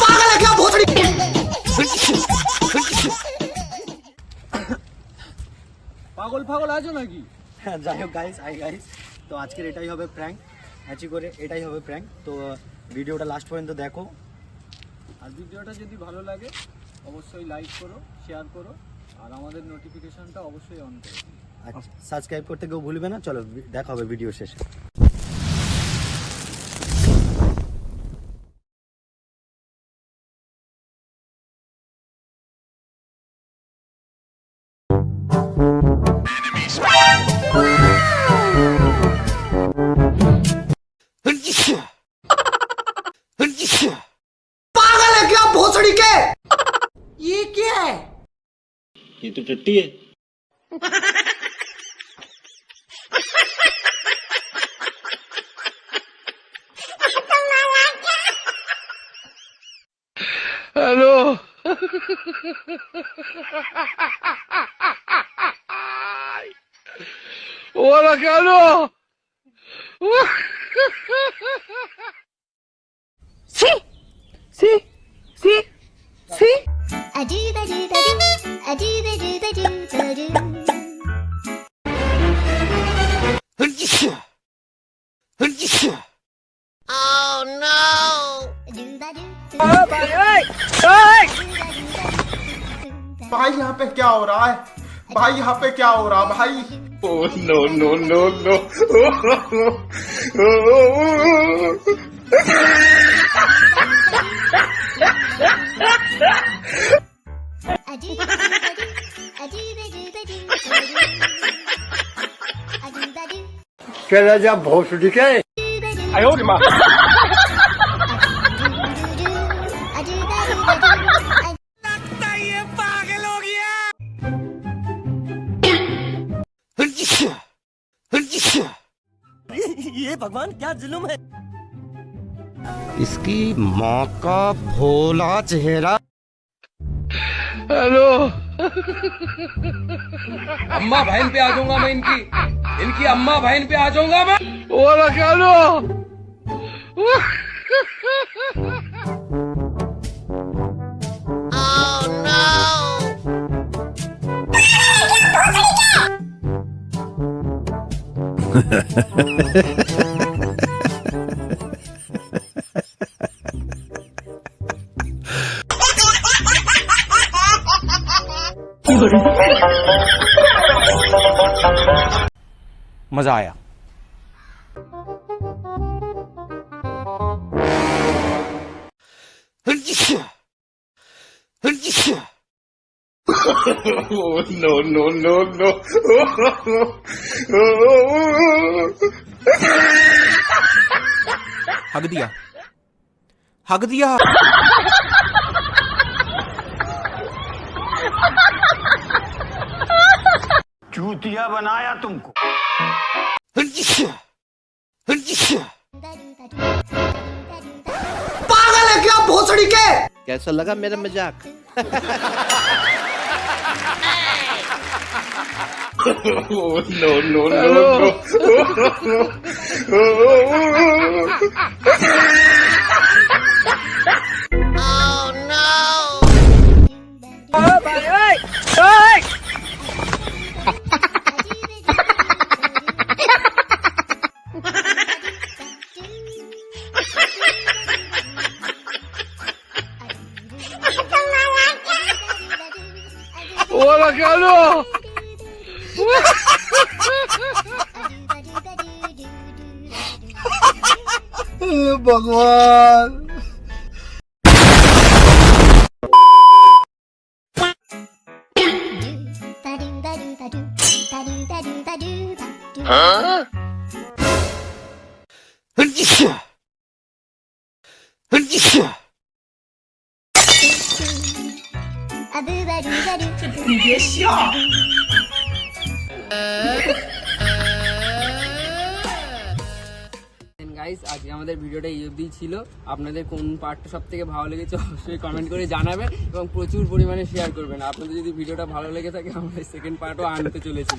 पागल है क्या भोसड़ी? পাগল পাগল আছো নাকি? যাই হোক গাইস, তো আজকের এটাই হবে প্র্যাঙ্ক, হ্যাচি করে এটাই হবে প্র্যাঙ্ক। তো ভিডিওটা লাস্ট পর্যন্ত দেখো, আর ভিডিওটা যদি ভালো লাগে অবশ্যই লাইক করো, শেয়ার করো, আর আমাদের নোটিফিকেশনটা অবশ্যই অন করো। আচ্ছা, সাবস্ক্রাইব করতে কেউ ভুলবে না। চলো দেখা হবে ভিডিও শেষে। पागल है क्या भोसड़ी के? ये क्या है? ये तो टट्टी है। Hello Hola, Carlos. Sí, sí, sí, sí. Oh no! भाई यहाँ पे क्या हो रहा है? भाई यहाँ पे क्या हो रहा है भाई? Oh no no no no! चला जा भोसड़ी के। ये भगवान क्या जुल्म है? इसकी माँ का भोला चेहरा। हेलो अम्मा बहन पे आ जाऊंगा मैं, इनकी अम्मा बहन पे आ जाऊंगा मैं। Hola, Carlos. Oh no! मजा आया। Oh no no no no! हक दिया, हक दिया। चूतिया बनाया तुमको। पागल है क्या भोसड़ी के? कैसा लगा मेरा मजाक? Oh no no no no! Oh no! Hola, Carlos. भगवान।你别笑。গাইস, আজকে আমাদের ভিডিওটা এই অবধি ছিল। আপনাদের কোন পার্টটা সব থেকে ভালো লেগেছে অবশ্যই কমেন্ট করে জানাবেন এবং প্রচুর পরিমাণে শেয়ার করবেন। আপনাদের যদি ভিডিওটা ভালো লেগে থাকে আমরা সেকেন্ড পার্টও আনতে চলেছি।